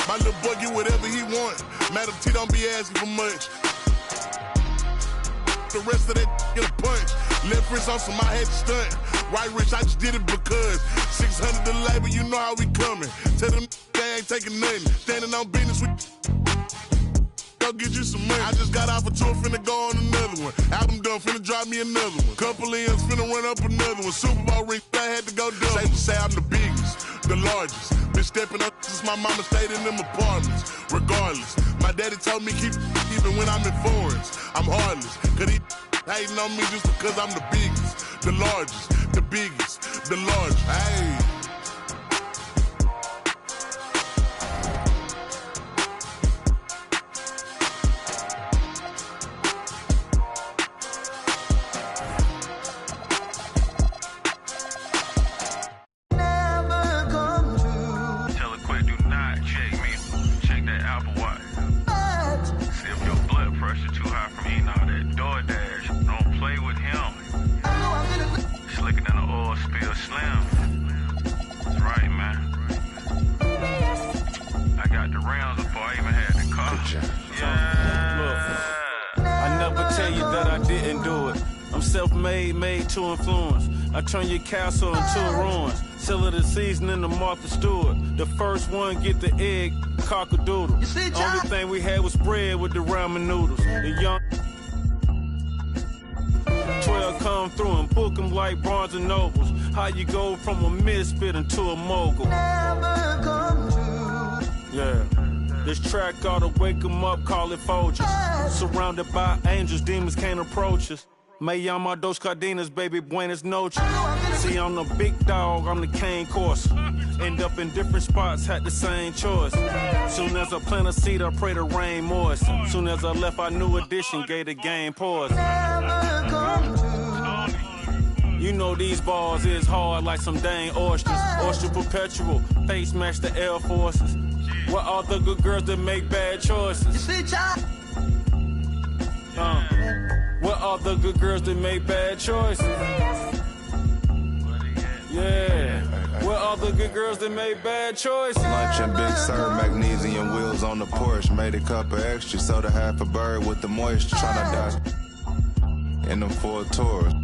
My little boy get whatever he want. Madam T don't be asking for much. The rest of that get a punch. Left wrist on some, I had to stunt. Right wrist, I just did it because 600 the labor, you know how we coming. Tell them they ain't taking nothing. Standing on business with go get you some money. I just got off a tour, finna go on another one. Album done, finna drop me another one. Couple M's, finna run up another one. Super Bowl ring, I had to go double. Safe to say I'm the biggest, the largest. Been stepping up since my mama stayed in them apartments. Regardless, my daddy told me keep even when I'm in foreigns. I'm heartless, cause he hating on me just because I'm the biggest, the largest, the biggest, the largest. Hey. Made to influence. I turn your castle into a ruins. Seal of the season in the Martha Stewart. The first one get the egg, cock-a-doodle. Only thing we had was bread with the ramen noodles. The young 12 come through and book them like Barnes and Nobles. How you go from a misfit into a mogul? Yeah. This track ought to wake them up, call it Folgers. Surrounded by angels, demons can't approach us. Me llama dos cadenas, baby, buenas noches. See, I'm the big dog, I'm the cane course. End up in different spots, had the same choice. Soon as I plant a seed, I pray the rain moist. Soon as I left, I knew edition, gave the game pause. You know these bars is hard like some dang oysters. Oyster perpetual, face match the Air Forces. What are the good girls that make bad choices? What are the good girls that make bad choices? Yeah. What are the good girls that make bad choices? Lunch and Big Sur, magnesium wheels on the Porsche. Made a cup of extra, sold a half a bird with the moisture. Tryna dodge in them Ford Taurs.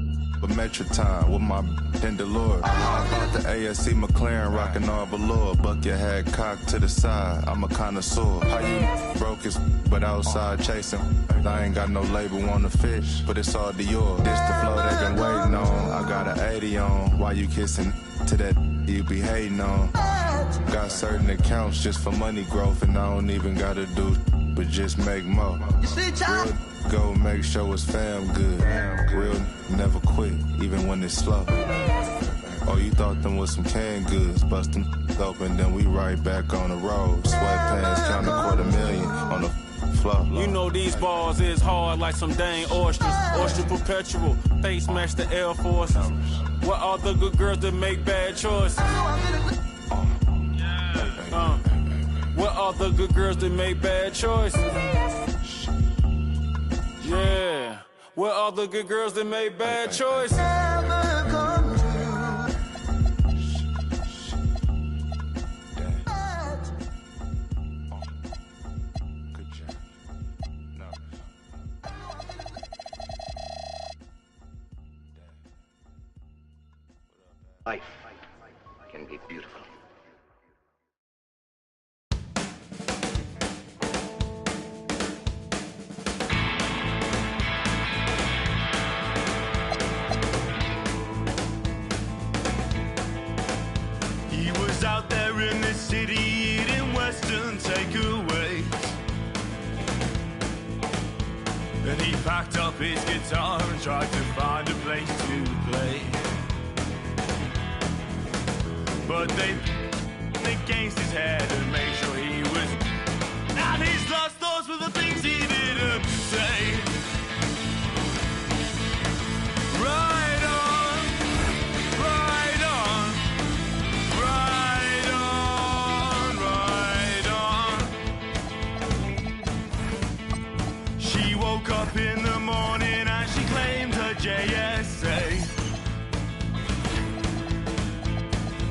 But Metro time with my Delores. I bought the ASC McLaren, rockin' all velour. Bucket hat cocked to the side, I'm a connoisseur. How you broke his, but outside chasing? I ain't got no label on the fish, but it's all Dior. This the flow they been waiting on. I got an 80 on. Why you kissing to that you be hating on? Got certain accounts just for money growth, and I don't even gotta do, but just make more. Real go make sure it's fam good. Real never quit, even when it's slow. Oh, you thought them was some canned goods. Bust them open, then we right back on the road. Sweatpants, count $250,000 on the floor. You know these bars is hard like some dang oysters. Oyster perpetual, face match the Air Forces. What are the good girls that make bad choices? What are the good girls that make bad choices? Yeah. What are the good girls that make bad choices? Life can be beautiful. He was out there in the city eating Western takeaways. Then he packed up his guitar and tried to find a place to play. But they against his head and made sure he was. And his last thoughts were the things he didn't say. Right on, right on, right on, right on. She woke up in the morning and she claimed her JSA.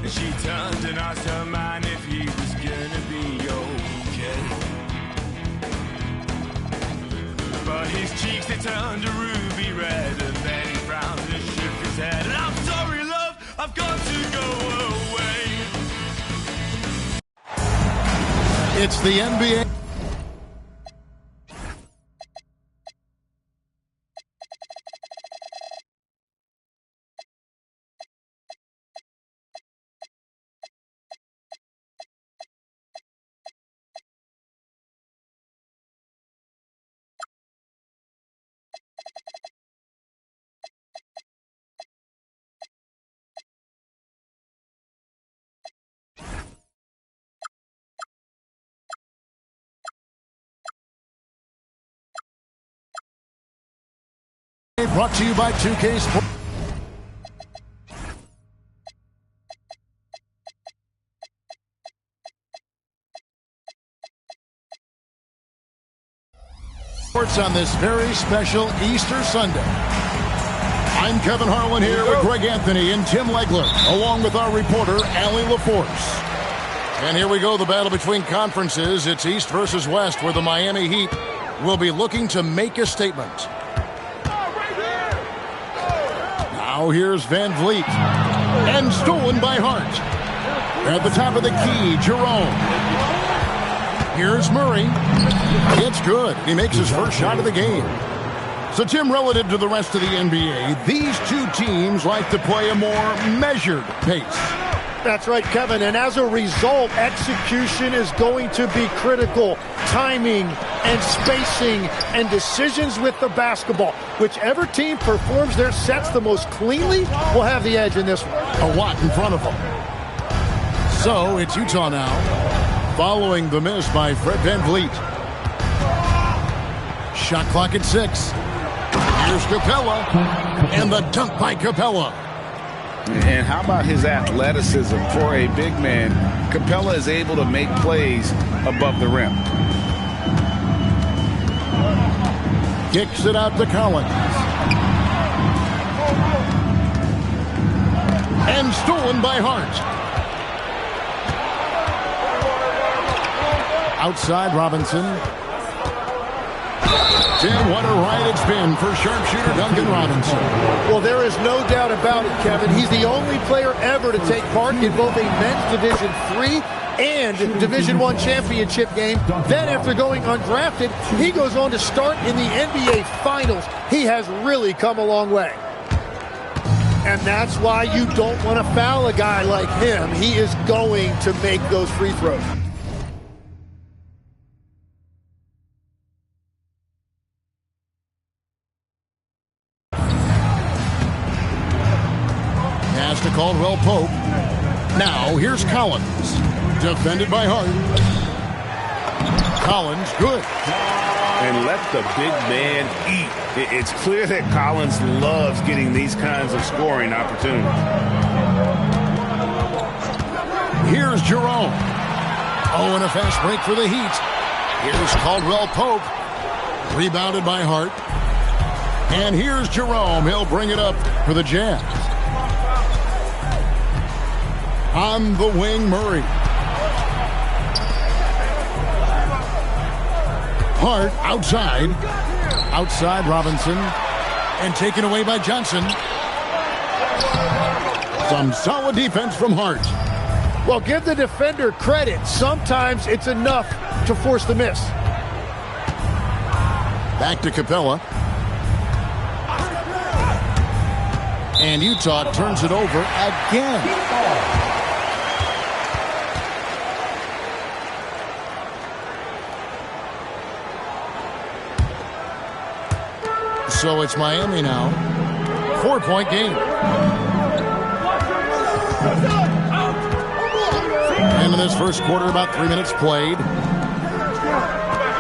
She turned and asked her man if he was gonna be okay. his cheeks, they turned to ruby red, and then he frowned and shook his head. And I'm sorry, love, I've got to go away. It's the NBA. Brought to you by 2K Sports. On this very special Easter Sunday. I'm Kevin Harlan here with Greg Anthony and Tim Legler, along with our reporter, Allie LaForce. And here we go, the battle between conferences. It's East versus West, where the Miami Heat will be looking to make a statement. Now here's Van Vliet, and stolen by Hart. At the top of the key, Jerome. Here's Murray. It's good. He makes his first shot of the game. So, Tim, relative to the rest of the NBA, these two teams like to play a more measured pace. That's right, Kevin. And as a result, execution is going to be critical. Timing and spacing and decisions with the basketball. Whichever team performs their sets the most cleanly will have the edge in this one. A lot in front of them. So it's Utah now, following the miss by Fred VanVleet. Shot clock at 6. Here's Capella, and the dunk by Capella. And how about his athleticism for a big man? Capella is able to make plays above the rim. Kicks it out to Collins. And stolen by Hart. Outside Robinson. Tim, what a ride it's been for sharpshooter Duncan Robinson. Well, there is no doubt about it, Kevin. He's the only player ever to take part in both a men's Division III and Division I championship game. Then, after going undrafted, he goes on to start in the NBA Finals. He has really come a long way. And that's why you don't want to foul a guy like him. He is going to make those free throws. Pass to Caldwell Pope. Now here's Collins. Defended by Hart. Collins, good. And let the big man eat. It's clear that Collins loves getting these kinds of scoring opportunities. Here's Jerome. Oh, and a fast break for the Heat. Here's Caldwell Pope. Rebounded by Hart. And here's Jerome. He'll bring it up for the Jazz. On the wing, Murray. Hart outside. Outside Robinson. And taken away by Johnson. Some solid defense from Hart. Well, give the defender credit. Sometimes it's enough to force the miss. Back to Capella. And Utah turns it over again. So it's Miami now. 4-point game. And in this first quarter, about 3 minutes played.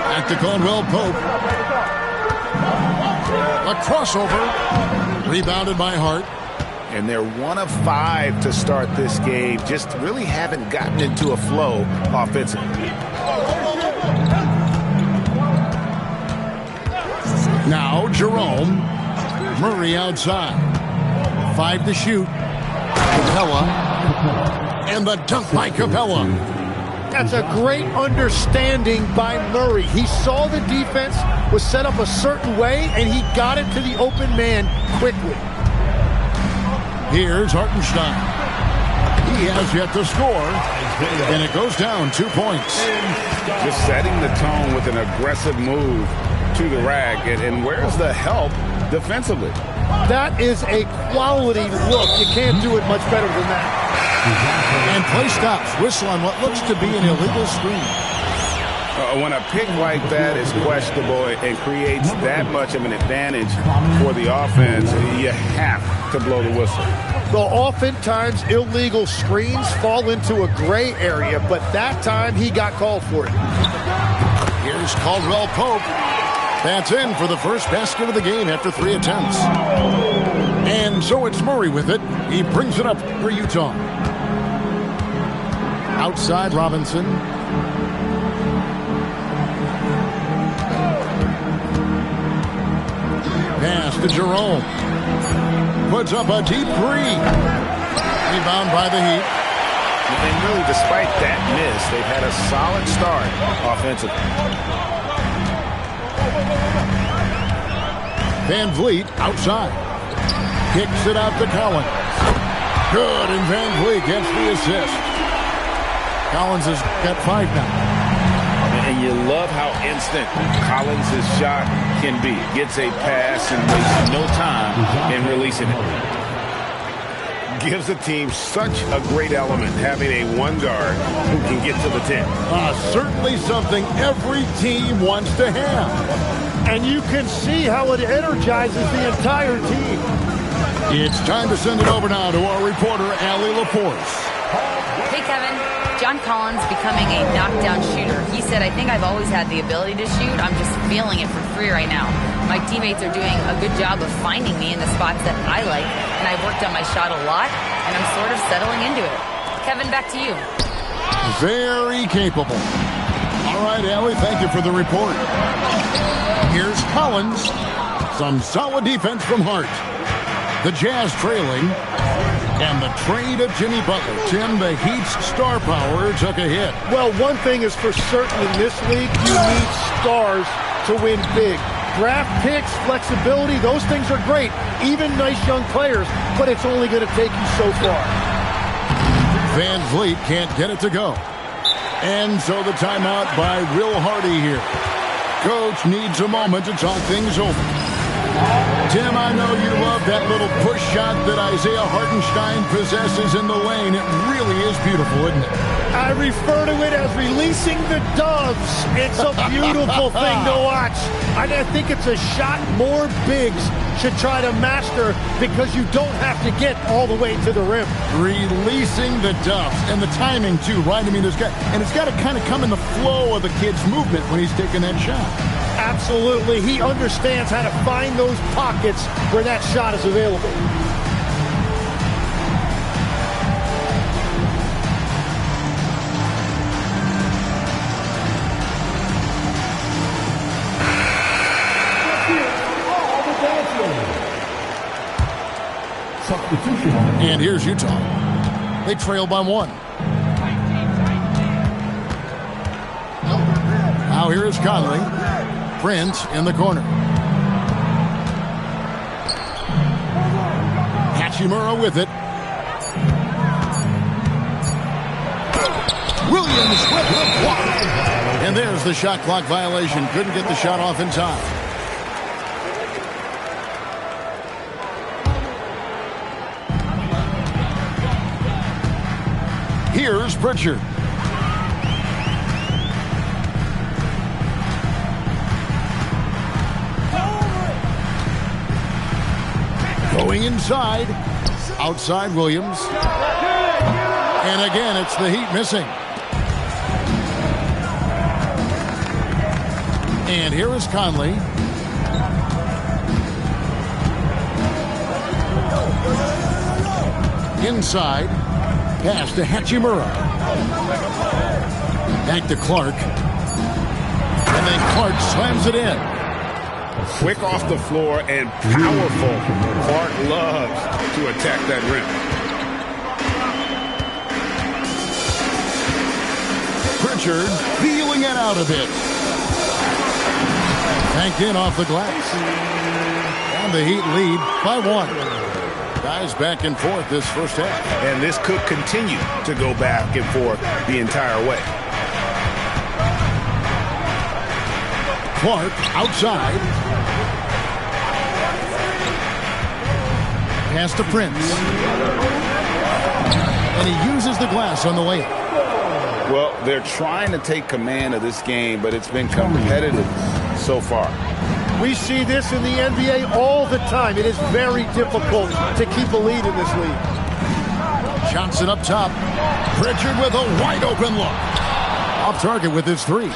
Back to Caldwell Pope. A crossover. Rebounded by Hart. And they're 1 of 5 to start this game. Just really haven't gotten into a flow offensively. Now Jerome. Murray outside. 5 to shoot. Capella. And the dunk by Capella. That's a great understanding by Murray. He saw the defense was set up a certain way, and he got it to the open man quickly. Here's Hartenstein. He has yet to score, and it goes down 2 points. Just setting the tone with an aggressive move to the rack. And where's the help defensively? That is a quality look. You can't do it much better than that. And play stops. Whistle on what looks to be an illegal screen. When a pick like that is questionable and creates that much of an advantage for the offense, you have to blow the whistle. Well, oftentimes illegal screens fall into a gray area, but that time he got called for it. Here's Caldwell Pope. That's in for the first basket of the game after 3 attempts. And so it's Murray with it. He brings it up for Utah. Outside Robinson. Pass to Jerome. Puts up a deep three. Rebound by the Heat. And really, despite that miss, they've had a solid start offensively. Van Vliet outside. Kicks it out to Collins. Good, and Van Vliet gets the assist. Collins has got 5 now. And you love how instant Collins' shot can be. Gets a pass and wastes no time in releasing it. Gives the team such a great element having a one guard who can get to the 10. Certainly something every team wants to have. And you can see how it energizes the entire team. It's time to send it over now to our reporter, Allie LaForce. Hey, Kevin. John Collins becoming a knockdown shooter. He said, I think I've always had the ability to shoot. I'm just feeling it for free right now. My teammates are doing a good job of finding me in the spots that I like, and I've worked on my shot a lot, and I'm sort of settling into it. Kevin, back to you. Very capable. All right, Allie, thank you for the report. Here's Collins. Some solid defense from Hart. The Jazz trailing. And the trade of Jimmy Butler. Tim, the Heat's star power took a hit. Well, one thing is for certain in this league, you need stars to win big. Draft picks, flexibility, those things are great. Even nice young players, but it's only going to take you so far. Van Vliet can't get it to go. And so the timeout by Will Hardy here. Coach needs a moment to talk things over. Tim, I know you love that little push shot that Isaiah Hartenstein possesses in the lane. It really is beautiful, isn't it? I refer to it as releasing the doves. It's a beautiful thing to watch. I think it's a shot more bigs should try to master because you don't have to get all the way to the rim. Releasing the doves. And the timing, too, right? I mean, it's got to kind of come in the flow of the kid's movement when he's taking that shot. Absolutely. He understands how to find those pockets where that shot is available. And here's Utah. They trail by 1. Now here is Conley. Prince in the corner. Hachimura with it. Williams with the block. And there's the shot clock violation. Couldn't get the shot off in time. Here's Pritchard. Going inside. Outside Williams. And again, it's the Heat missing. And here is Conley. Inside. Pass to Hachimura. Back to Clark. And then Clark slams it in. Quick off the floor and powerful. Clark loves to attack that rim. Pritchard feeling it out a bit. Banked in off the glass. And the Heat lead by 1. Guys back and forth this first half. And this could continue to go back and forth the entire way. Clark outside. Pass to Prince. And he uses the glass on the layup. Well, they're trying to take command of this game, but it's been competitive so far. We see this in the NBA all the time. It is very difficult to keep a lead in this league. Johnson up top. Pritchard with a wide open look. Off target with his 3.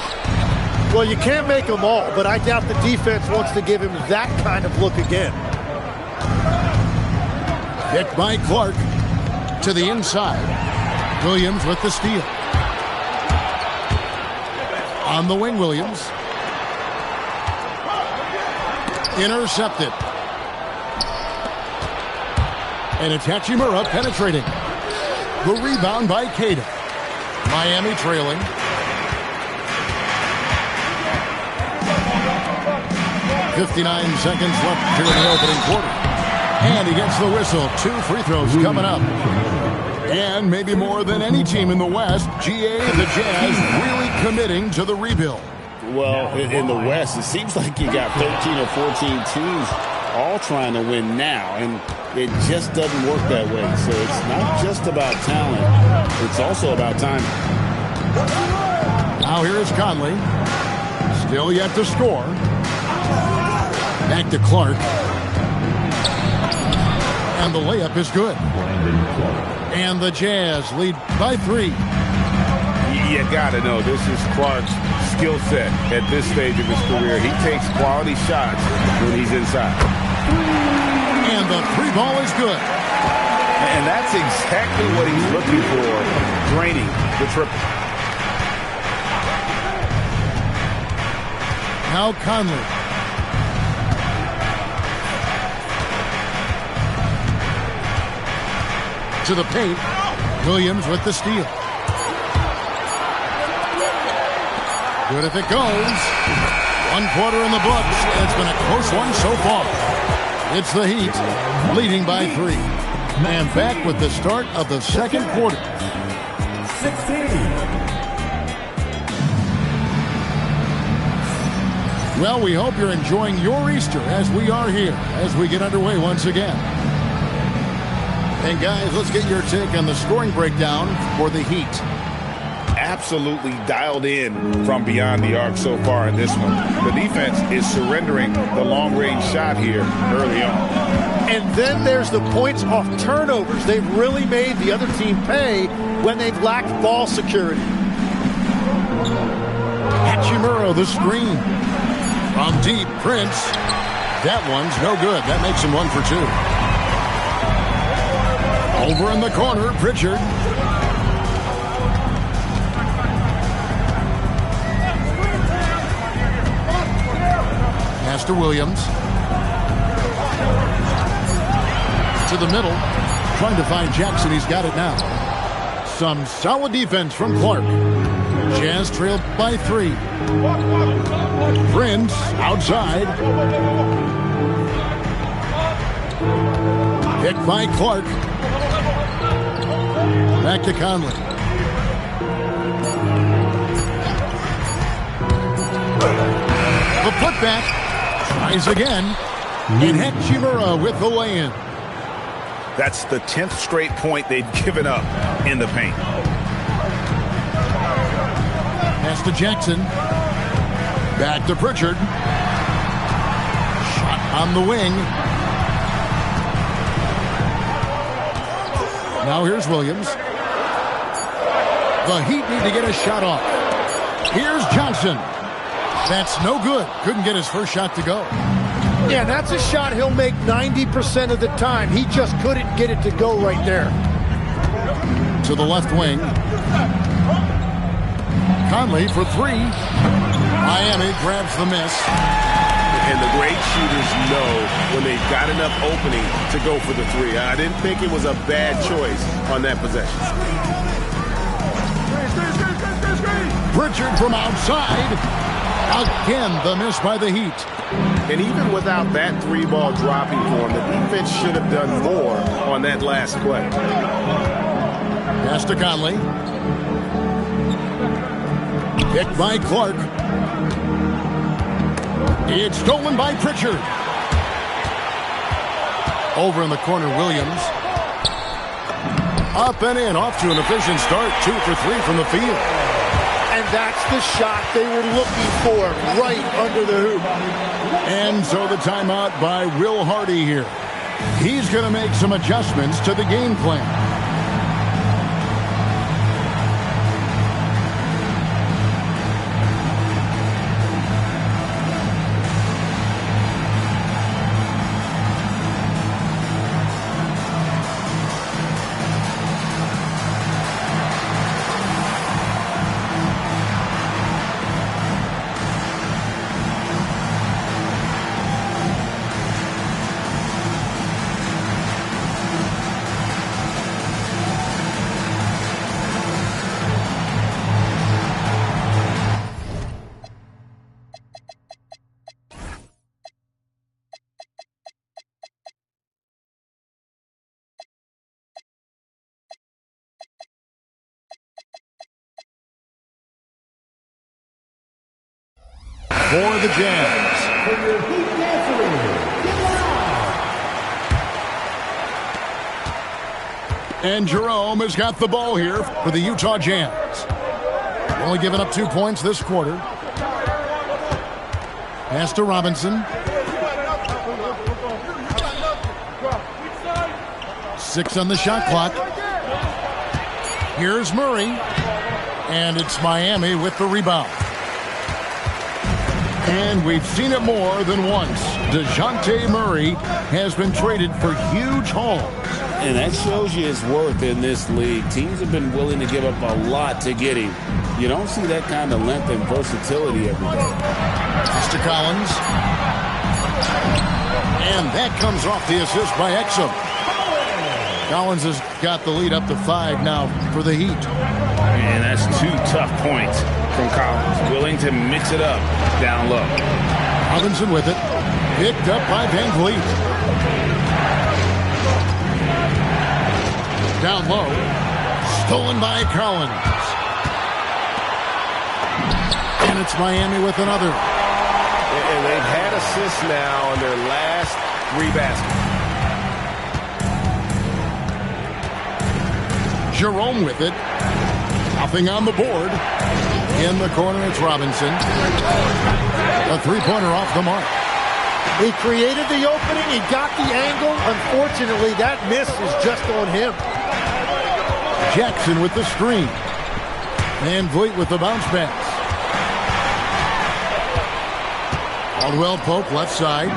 Well, you can't make them all, but I doubt the defense wants to give him that kind of look again. Picked by Clark to the inside. Williams with the steal. On the wing, Williams. Intercepted. And it's Hachimura penetrating. The rebound by Keita. Miami trailing. .59 seconds left here in the opening quarter. And he gets the whistle. 2 free throws coming up. And maybe more than any team in the West, GA, the Jazz, really committing to the rebuild. Well, in the West, it seems like you got 13 or 14 teams all trying to win now, and it just doesn't work that way. So it's not just about talent. It's also about time. Now here is Conley. Still yet to score. Back to Clark. And the layup is good. And the Jazz lead by 3. You got to know, this is Clark's skill set at this stage of his career. He takes quality shots when he's inside. And the 3 ball is good. And that's exactly what he's looking for, draining the triple. Now Conley. To the paint. Williams with the steal. Good if it goes. 1 quarter in the books. It's been a close one so far. It's the Heat leading by 3. And back with the start of the second quarter. 16. Well, we hope you're enjoying your Easter as we are here as we get underway once again. And guys, let's get your take on the scoring breakdown for the Heat. Absolutely dialed in from beyond the arc so far in this one. The defense is surrendering the long-range shot here early on. And then there's the points off turnovers. They've really made the other team pay when they've lacked ball security. Hachimura, the screen. From deep, Prince. That one's no good. That makes him 1 for 2. Over in the corner, Pritchard. Pass to Williams. To the middle. Trying to find Jackson. He's got it now. Some solid defense from Clark. Jazz trailed by 3. Prince outside. Picked by Clark. Back to Conley. The putback. Tries again. And Hachimura with the lay-in. That's the 10th straight point they've given up in the paint. Pass to Jackson. Back to Pritchard. Shot on the wing. Now here's Williams. The Heat need to get a shot off. Here's Johnson. That's no good. Couldn't get his first shot to go. Yeah, that's a shot he'll make 90% of the time. He just couldn't get it to go right there. To the left wing. Conley for 3. Miami grabs the miss. And the great shooters know when they've got enough opening to go for the 3. I didn't think it was a bad choice on that possession. Pritchard from outside. Again, the miss by the Heat. And even without that 3-ball dropping for him, the defense should have done more on that last play. Pass to Conley. Picked by Clark. It's stolen by Pritchard. Over in the corner, Williams. Up and in, off to an efficient start. 2 for 3 from the field. And that's the shot they were looking for, right under the hoop. And so the timeout by Will Hardy here. He's going to make some adjustments to the game plan. For the Jazz. And Jerome has got the ball here for the Utah Jazz. Only given up 2 points this quarter. Pass to Robinson. 6 on the shot clock. Here's Murray. And it's Miami with the rebound. And we've seen it more than once. DeJounte Murray has been traded for huge hauls. And that shows you his worth in this league. Teams have been willing to give up a lot to get him. You don't see that kind of length and versatility every day. Mr. Collins. And that comes off the assist by Exum. Collins has got the lead up to 5 now for the Heat. And that's 2 tough points from Collins. Willing to mix it up down low. Robinson with it. Picked up by VanVleet. Down low. Stolen by Collins. And it's Miami with another. And they've had assists now on their last 3 baskets. Jerome with it. Nothing on the board. In the corner, it's Robinson. A 3-pointer off the mark. He created the opening. He got the angle. Unfortunately, that miss is just on him. Jackson with the screen. VanVleet with the bounce pass. Caldwell Pope left side.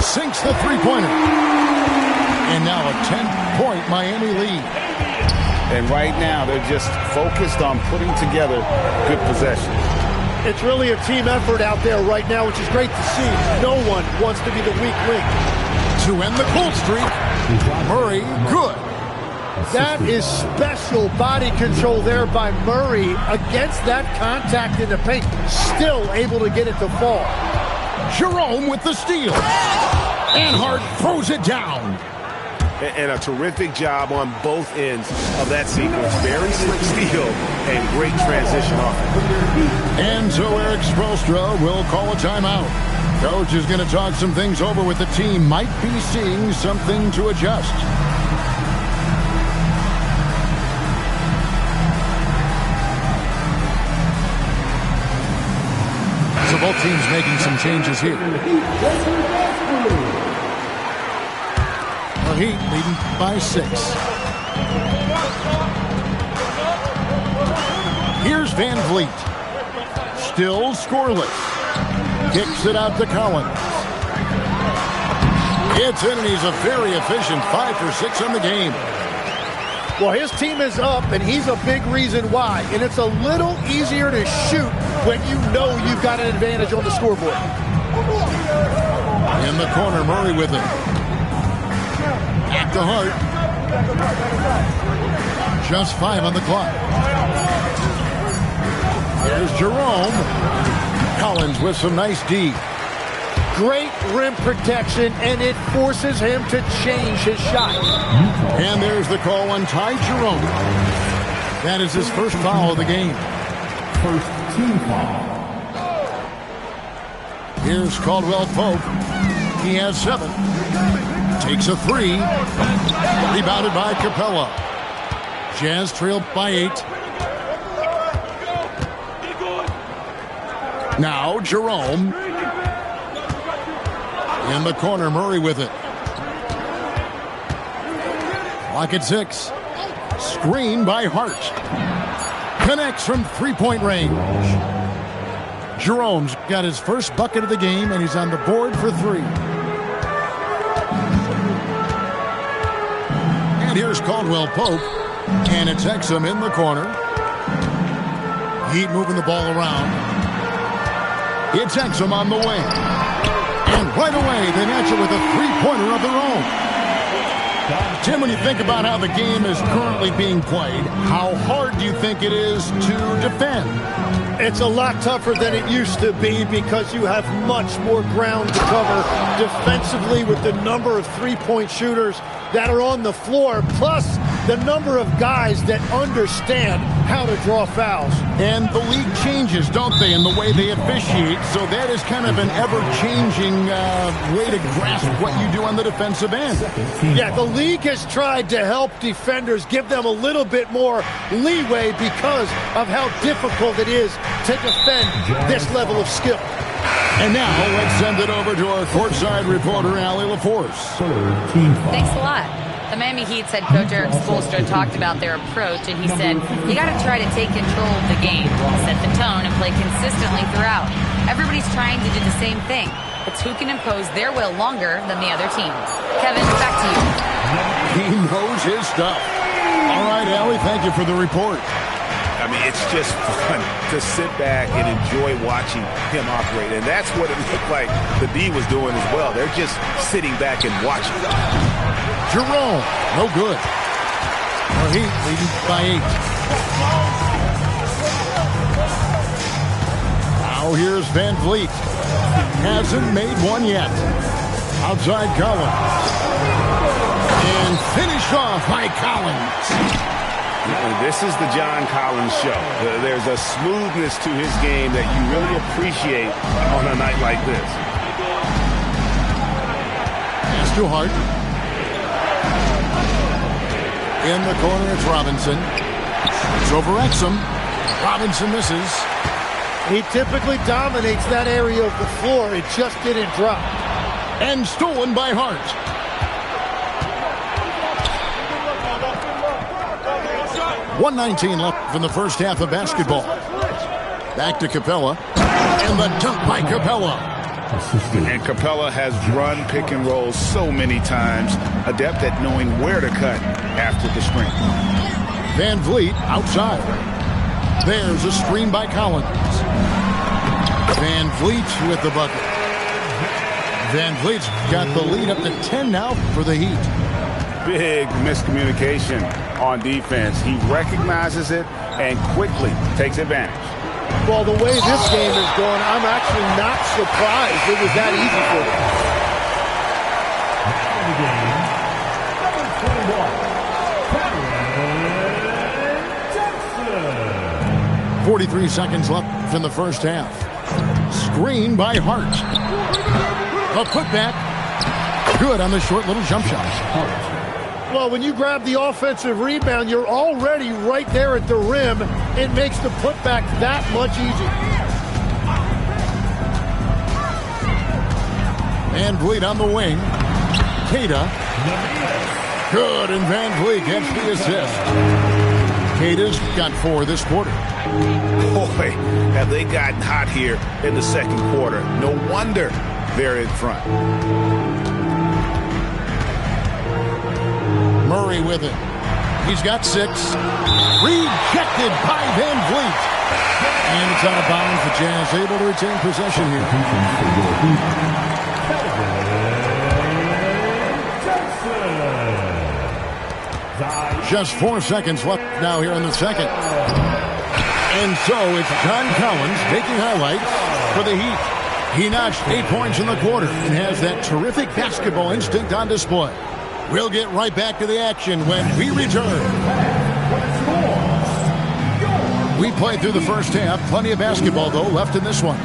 Sinks the 3-pointer. And now a 10-point Miami lead. And right now, they're just focused on putting together good possessions. It's really a team effort out there right now, which is great to see. No one wants to be the weak link. To end the cold streak, Murray, good. That is special body control there by Murray against that contact in the paint. Still able to get it to fall. Jerome with the steal. And Hart throws it down. And a terrific job on both ends of that sequence. Very slick steal and great transition offense. And so Eric Spoelstra will call a timeout. Coach is going to talk some things over with the team. Might be seeing something to adjust. So both teams making some changes here. The Heat leading by 6. Here's VanVleet. Still scoreless. Kicks it out to Collins. It's in, and he's a very efficient 5 for 6 on the game. Well, his team is up, and he's a big reason why. And it's a little easier to shoot when you know you've got an advantage on the scoreboard. In the corner, Murray with it. Back to Hart. Just 5 on the clock. Here's Jerome. Collins with some nice D. Great rim protection, and it forces him to change his shot. And there's the call on Ty Jerome. That is his first foul of the game. First team foul. Here's Caldwell Pope. He has 7. Takes a 3. Rebounded by Capella. Jazz trailed by 8. Now Jerome. In the corner, Murray with it. Clock at 6. Screen by Hart. Connects from three-point range. Jerome's got his first bucket of the game, and he's on the board for 3. And here's Caldwell Pope. And it's Exum in the corner. Heat moving the ball around. It's Exum on the wing. And right away, they match it with a three-pointer of their own. Tim, when you think about how the game is currently being played, how hard do you think it is to defend? It's a lot tougher than it used to be because you have much more ground to cover defensively with the number of three-point shooters that are on the floor, plus the number of guys that understand how to draw fouls. And the league changes, don't they, in the way they officiate, so that is kind of an ever-changing way to grasp what you do on the defensive end. Yeah, the league has tried to help defenders, give them a little bit more leeway because of how difficult it is to defend this level of skill. And now, let's send it over to our courtside reporter, Allie LaForce. Thanks a lot. The Miami Heat's head coach Eric Spoelstra talked about their approach, and he said, you got to try to take control of the game, set the tone, and play consistently throughout. Everybody's trying to do the same thing. It's who can impose their will longer than the other team. Kevin, back to you. He knows his stuff. All right, Allie, thank you for the report. I mean, it's just fun to sit back and enjoy watching him operate. And that's what it looked like the D was doing as well. They're just sitting back and watching. Jerome, no good. Our Heat leading by 8. Now here's Van Vliet. Hasn't made one yet. Outside Collins. And finished off by Collins. This is the John Collins show. There's a smoothness to his game that you really appreciate on a night like this. Pass to Hart. In the corner, it's Robinson. It's over Exum. Robinson misses. He typically dominates that area of the floor. It just didn't drop. And stolen by Hart. .119 left in the first half of basketball. Back to Capella. And the dunk by Capella. And Capella has run pick and roll so many times, adept at knowing where to cut after the screen. Van Vliet outside. There's a screen by Collins. Van Vliet with the bucket. Van Vliet's got the lead up to 10 now for the Heat. Big miscommunication on defense. He recognizes it and quickly takes advantage. Well, the way this game is going, I'm actually not surprised it was that easy for him. 43 seconds left in the first half. Screen by Hart. A putback. Good on the short little jump shot. Well, when you grab the offensive rebound, you're already right there at the rim. It makes the putback that much easier. Van Vliet on the wing. Queta. Good, and Van Vliet gets the assist. Queta's got 4 this quarter. Boy, have they gotten hot here in the second quarter. No wonder they're in front. Murray with it. He's got 6. Rejected by Van Vliet. And it's out of bounds. The Jazz able to retain possession here. Just 4 seconds left now here in the second. And so it's John Collins taking highlights for the Heat. He notched 8 points in the quarter and has that terrific basketball instinct on display. We'll get right back to the action when we return. We played through the first half. Plenty of basketball, though, left in this one.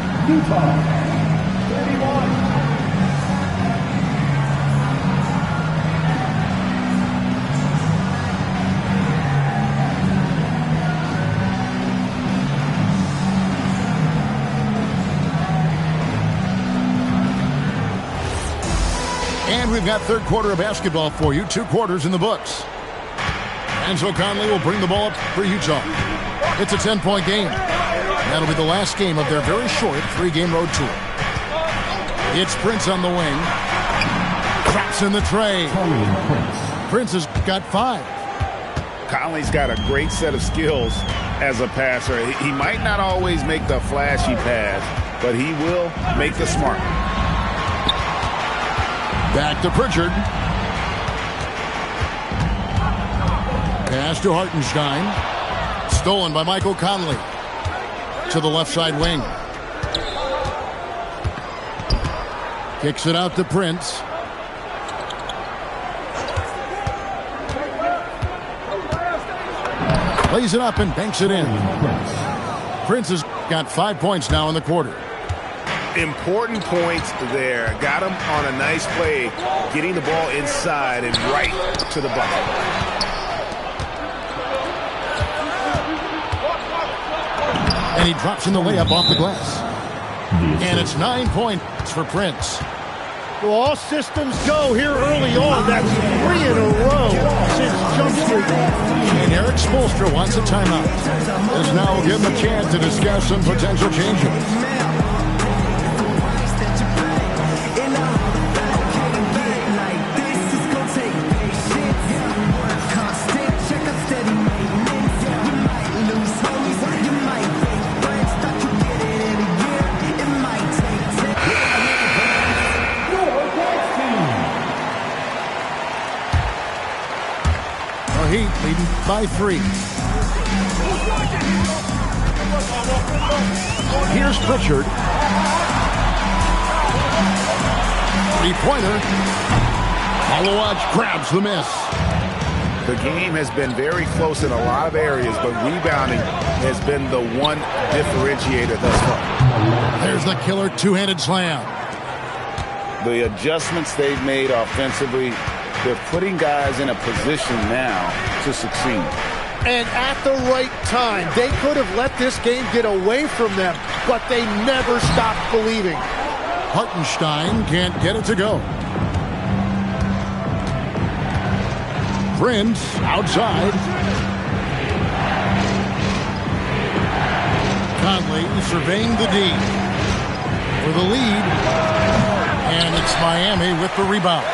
And we've got third quarter of basketball for you. 2 quarters in the books. And so Conley will bring the ball up for Utah. It's a 10-point game. That'll be the last game of their very short 3-game road tour. It's Prince on the wing. Traps in the tray. Prince has got 5. Conley's got a great set of skills as a passer. He might not always make the flashy pass, but he will make the smart. Back to Pritchard. Pass to Hartenstein. Stolen by Michael Conley. To the left side wing. Kicks it out to Prince. Lays it up and banks it in. Prince has got 5 points now in the quarter. Important points there. Got him on a nice play, getting the ball inside and right to the bucket. And he drops in the layup off the glass. And it's 9 points for Prince. Well, all systems go here early on. That's 3 in a row since Jump Street. And Eric Spoelstra wants a timeout. This now will give him a chance to discuss some potential changes. Heat leading by 3. Here's Pritchard. 3-pointer. Malawaj grabs the miss. The game has been very close in a lot of areas, but rebounding has been the one differentiator thus far. There's the killer two-handed slam. The adjustments they've made offensively, they're putting guys in a position now to succeed. And at the right time, they could have let this game get away from them, but they never stopped believing. Hartenstein can't get it to go. Prince outside. Conley surveying the D for the lead. And it's Miami with the rebound.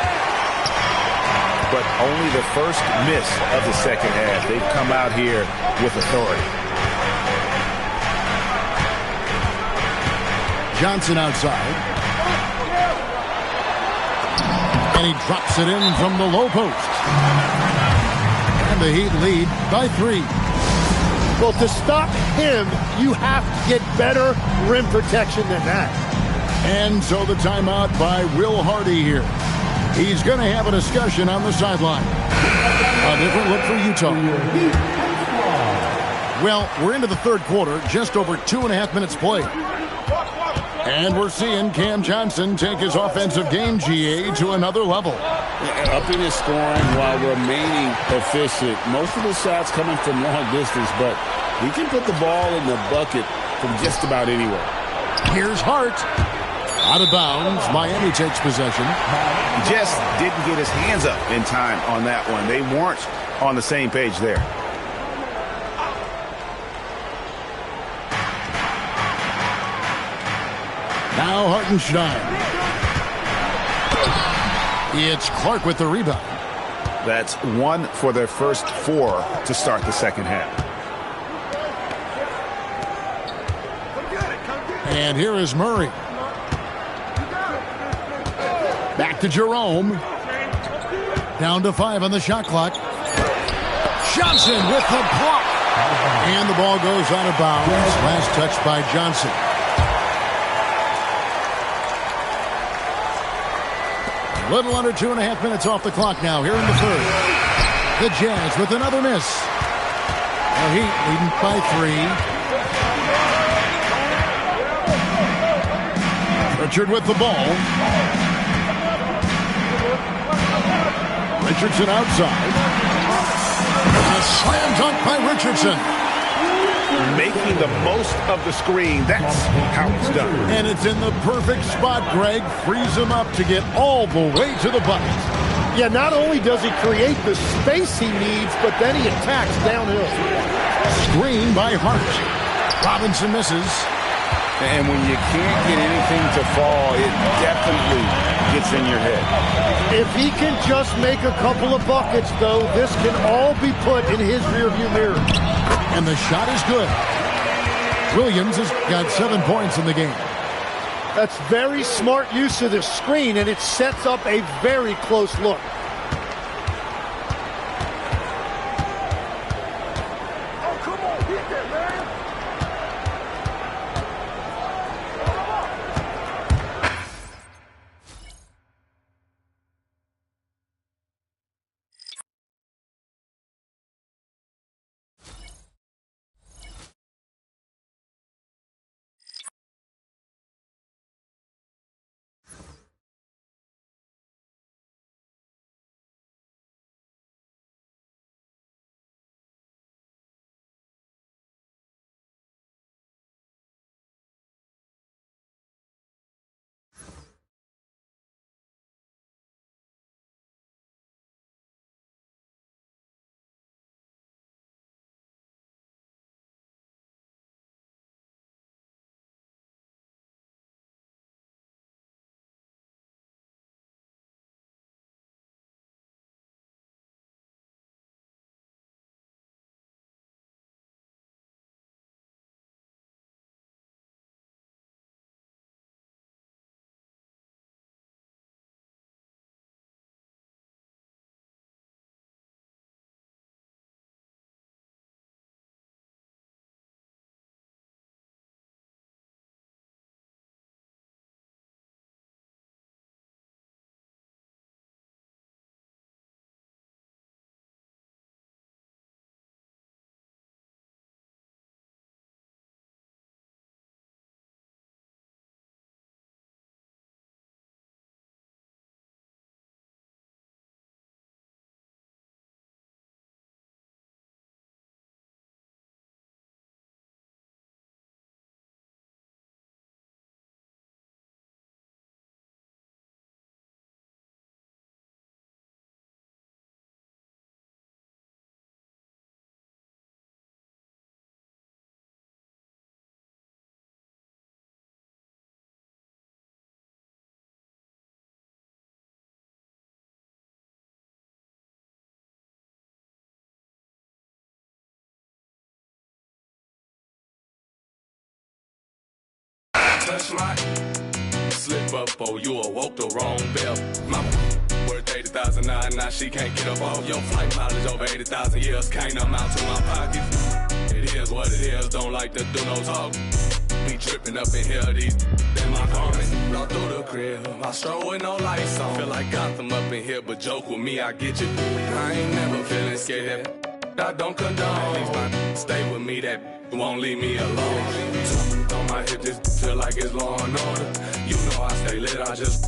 But only the first miss of the second half. They've come out here with authority. Johnson outside. And he drops it in from the low post. And the Heat lead by 3. Well, to stop him, you have to get better rim protection than that. And so the timeout by Will Hardy here. He's going to have a discussion on the sideline. A different look for Utah. Well, we're into the third quarter, just over 2.5 minutes played. And we're seeing Cam Johnson take his offensive game, GA, to another level. Upping his scoring while remaining efficient. Most of the shots coming from long distance, but he can put the ball in the bucket from just about anywhere. Here's Hart. Out of bounds. Miami takes possession. Just didn't get his hands up in time on that one. They weren't on the same page there. Now Hartenstein. It's Clark with the rebound. That's 1 for their first 4 to start the second half. And here is Murray. Back to Jerome. Down to 5 on the shot clock. Johnson with the block. And the ball goes out of bounds. Last touch by Johnson. A little under 2.5 minutes off the clock now here in the third. The Jazz with another miss. The Heat leading by 3. Richard with the ball. Richardson outside. A slam dunk by Richardson. Making the most of the screen. That's how it's done. And it's in the perfect spot, Greg. Frees him up to get all the way to the bucket. Yeah, not only does he create the space he needs, but then he attacks downhill. Screen by Hart. Robinson misses. And when you can't get anything to fall, it definitely gets in your head. If he can just make a couple of buckets, though, this can all be put in his rearview mirror. And the shot is good. Williams has got 7 points in the game. That's very smart use of the screen, and it sets up a very close look. Oh, come on, hit that, man. Touch my slip up, oh, you awoke the wrong bell. My worth 80,000 now she can't get up off your flight mileage over 80,000 years. Can't amount to my pockets. It is what it is, don't like to do no talk. Be tripping up in here, these in my garment. All through the crib, I stroll with no lights on. Feel like Gotham up in here, but joke with me, I get you. I ain't never feeling scared. I don't condone. These my stay with me, that won't leave me alone. On my hip, this feel like it's law and order. You know I stay lit, I just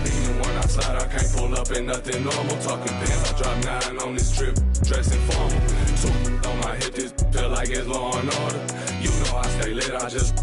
even when I slide, I can't pull up in nothing normal. Talking pins, I drop 9 on this trip, dressing formal. So on my hip, this feel like it's law and order. You know I stay lit, I just